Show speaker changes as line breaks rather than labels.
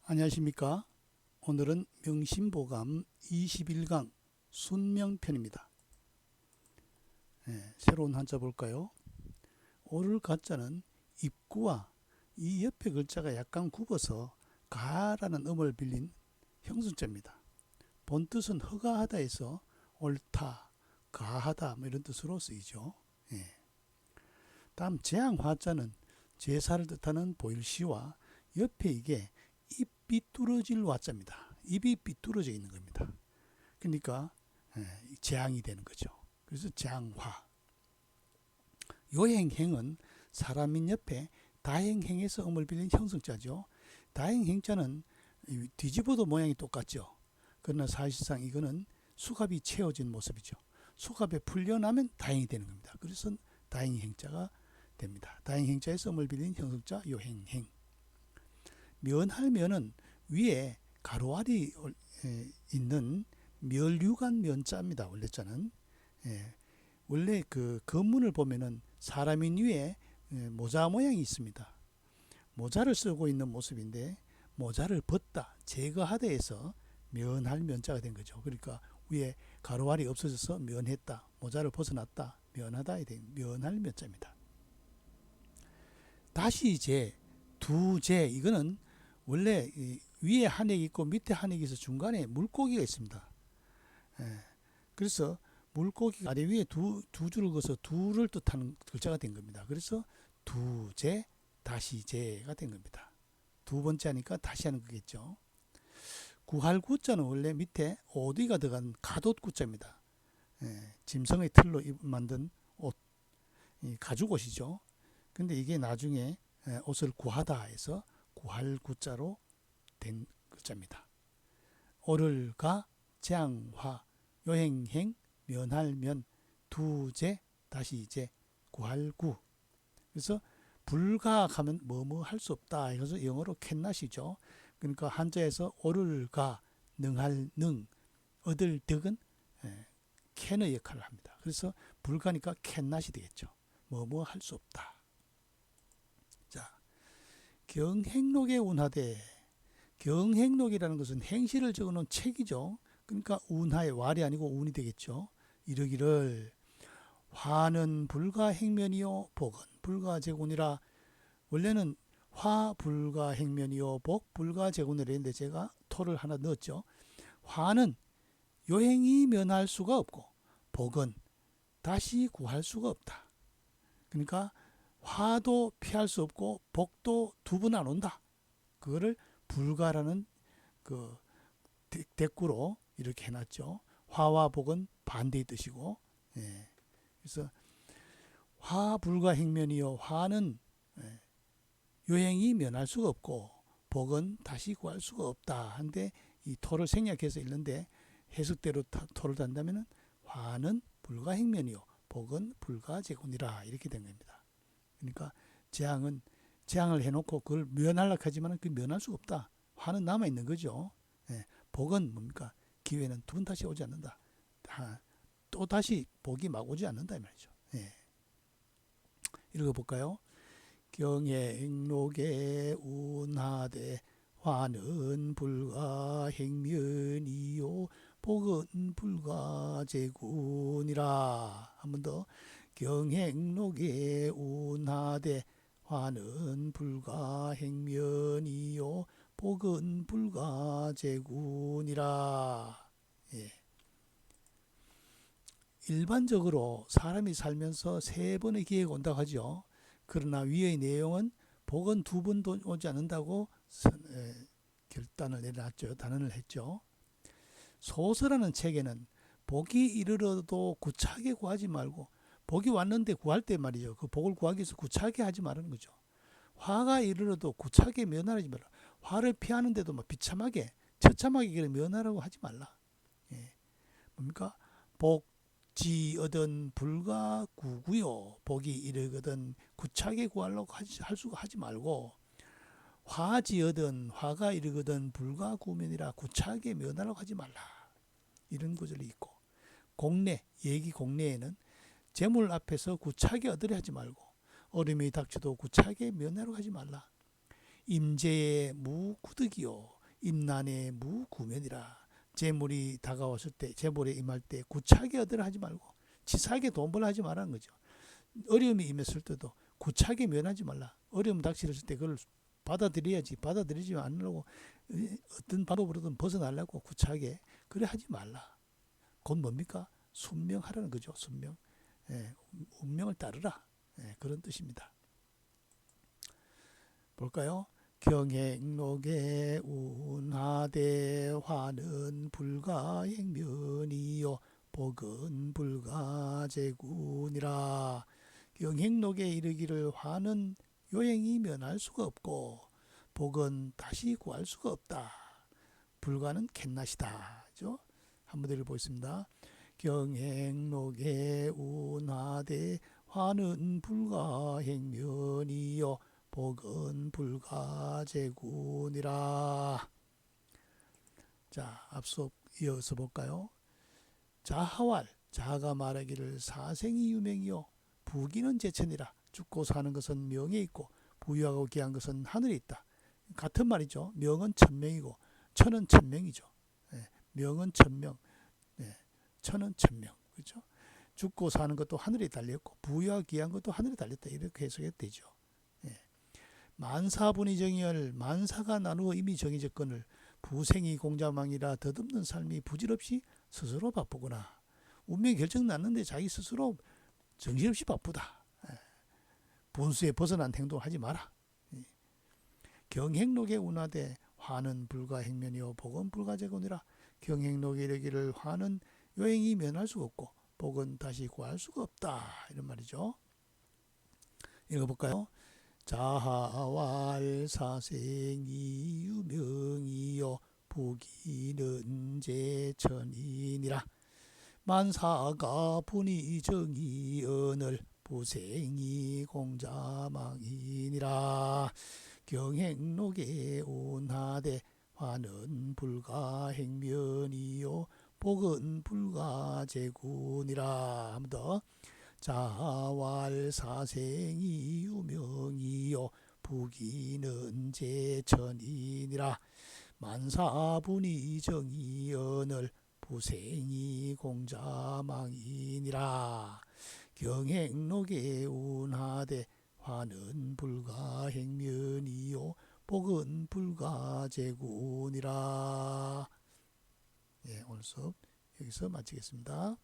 안녕하십니까. 오늘은 명심보감 21강 순명편입니다. 새로운 한자 볼까요? 오를 가자는 입구와 이 옆에 글자가 약간 굽어서 가라는 음을 빌린 형승자입니다. 본뜻은 허가하다에서 옳다, 가하다 이런 뜻으로 쓰이죠. 다음 재앙화자는 제사를 뜻하는 보일시와 옆에 이게 입 삐뚤어질 와자입니다. 입이 삐뚤어져 있는 겁니다. 그러니까 재앙이 되는 거죠. 그래서 재앙화. 요행행은 사람인 옆에 다행행에서 음을 빌린 형성자죠. 다행행자는 뒤집어도 모양이 똑같죠. 그러나 사실상 이거는 수갑이 채워진 모습이죠. 수갑에 풀려나면 다행이 되는 겁니다. 그래서 다행행자가 됩니다. 다행행자에서 음을 빌린 형성자 요행행. 면할면은 위에 가로알이 있는 멸류관 면자입니다. 원래자는 원래 그 건문을 보면은 사람인 위에 모자 모양이 있습니다. 모자를 쓰고 있는 모습인데 모자를 벗다, 제거하다 해서 면할 면자가 된 거죠. 그러니까 위에 가로알이 없어져서 면했다, 모자를 벗어났다, 면하다에 된 면할 면자입니다. 다시 두제 이거는 원래 위에 한획이 있고 밑에 한획이 있어 중간에 물고기가 있습니다. 그래서 물고기 아래 위에 두 줄을 그어서 두를 뜻하는 글자가 된 겁니다. 그래서 두제 다시 제가 된 겁니다. 두 번째 하니까 다시 하는 거겠죠. 구할구자는 원래 밑에 오디가 들어간 가돛구자입니다. 짐승의 틀로 만든 옷, 가죽옷이죠. 근데 이게 나중에 옷을 구하다 해서 구할구자로 된 글자입니다. 오를가, 재앙화, 요행행, 면할면, 두제, 다시 제, 구할구. 그래서 불가하면 뭐뭐 할 수 없다. 그래서 영어로 캔낫이죠. 그러니까 한자에서 오를가, 능할 능, 얻을 덕은 캔의 역할을 합니다. 그래서 불가니까 캔낫이 되겠죠. 뭐뭐 할 수 없다. 자, 경행록에 운하되, 경행록이라는 것은 행시를 적어놓은 책이죠. 그러니까 운하의 war이 아니고 운이 되겠죠. 이르기를 화는 불가행면이요 복은 불가제군이라. 원래는 화 불가행면이요 복 불가제군이라 했는데 제가 토를 하나 넣었죠. 화는 요행이 면할 수가 없고 복은 다시 구할 수가 없다. 그러니까 화도 피할 수 없고 복도 두 번 안 온다. 그거를 불가라는 그 대꾸로 이렇게 해놨죠. 화와 복은 반대의 뜻이고, 그래서 화 불가행면이요. 화는 요행이 면할 수가 없고 복은 다시 구할 수가 없다. 한데 이 토를 생략해서 읽는데 해석대로 토를 단다면은 화는 불가행면이요. 복은 불가제군이라 이렇게 된 겁니다. 그러니까 재앙을 해놓고 그걸 면하려고 하지만 그 면할 수가 없다. 화는 남아 있는 거죠. 복은 뭡니까? 기회는 두 번 다시 오지 않는다. 또 다시 복이 막 오지 않는다 이 말이죠. 읽어볼까요? 경행록에 운하되 화는 불가행면이요 복은 불가제군이라. 한 번 더. 경행록에 운하되 화는 불가행면이요 복은 불가제군이라. 일반적으로 사람이 살면서 세 번의 기회가 온다고 하죠. 그러나 위의 내용은 복은 두 번도 오지 않는다고 결단을 내놨죠. 단언을 했죠. 소서라는 책에는 복이 이르러도 구차하게 구하지 말고, 복이 왔는데 구할 때 말이죠. 그 복을 구하기 위해서 구차하게 하지 말라는 거죠. 화가 이르러도 구차하게 면하지 말라. 화를 피하는데도 막 비참하게 처참하게 면하라고 하지 말라. 뭡니까? 복지 얻은 불가구구요. 복이 이르거든 구차하게 구하려고 하지 말고, 화지 얻은 화가 이르거든 불가구면이라 구차하게 면하려고 하지 말라. 이런 구절이 있고, 얘기 공례에는 재물 앞에서 구차하게 얻으려 하지 말고 어려움이 닥쳐도 구차하게 면하려고 하지 말라. 임재의 무구득이요. 임난의 무구면이라. 재물이 다가왔을 때, 재물에 임할 때 구차하게 얻으라 하지 말고 치사하게 돈 벌라 하지 말라는 거죠. 어려움이 임했을 때도 구차하게 면하지 말라. 어려움 닥치렸을 때 그걸 받아들여야지. 받아들이지 않으려고 어떤 방법으로든 벗어나려고 구차하게 그래 하지 말라. 그건 뭡니까? 순명하라는 거죠. 순명. 예, 운명을 따르라. 예, 그런 뜻입니다. 볼까요? 경행록에 운하대 화는 불가행면이요 복은 불가제군이라. 경행록에 이르기를 화는 요행이 면할 수가 없고 복은 다시 구할 수가 없다. 불가는 캔낫이다. 그죠? 한번 읽어보겠습니다. 경행록에 운하대 화는 불가행면이요 복은 불가제군이라. 자, 앞서 이어서 볼까요? 자하왈, 자가 말하기를 사생이 유명이요 부귀는 제천이라. 죽고 사는 것은 명에 있고 부유하고 귀한 것은 하늘에 있다. 같은 말이죠. 명은 천명이고 천은 천명이죠. 예, 명은 천명, 예, 천은 천명. 그렇죠? 죽고 사는 것도 하늘에 달렸고 부유하고 귀한 것도 하늘에 달렸다. 이렇게 해석이 되죠. 예. 만사분이 정의할 만사가 나누어 이미 정해졌거늘 부생이 공자망이라 덧없는 삶이 부질없이 스스로 바쁘구나. 운명이 결정났는데 자기 스스로 정신없이 바쁘다. 분수에 벗어난 행동을 하지 마라. 경행록에 운하되 화는 불가행면이요 복은 불가제군이라. 경행록에 이르기를 화는 요행이 면할 수가 없고 복은 다시 구할 수가 없다. 이런 말이죠. 읽어볼까요? 자하왈 사생이 유명이요 부귀는 제천이니라. 만사가 분이 정의언을 부생이 공자망이니라. 경행록에 운하되 화는 불가행면이요 복은 불가제군이라. 한 번 더. 자활 사생이 유명이요 부귀는 제천이니라. 만사분이 정의언을 부생이 공자망이니라. 경행록에 운하되 화는 불가행면이요 복은 불가제군이라. 예, 오늘 수업 여기서 마치겠습니다.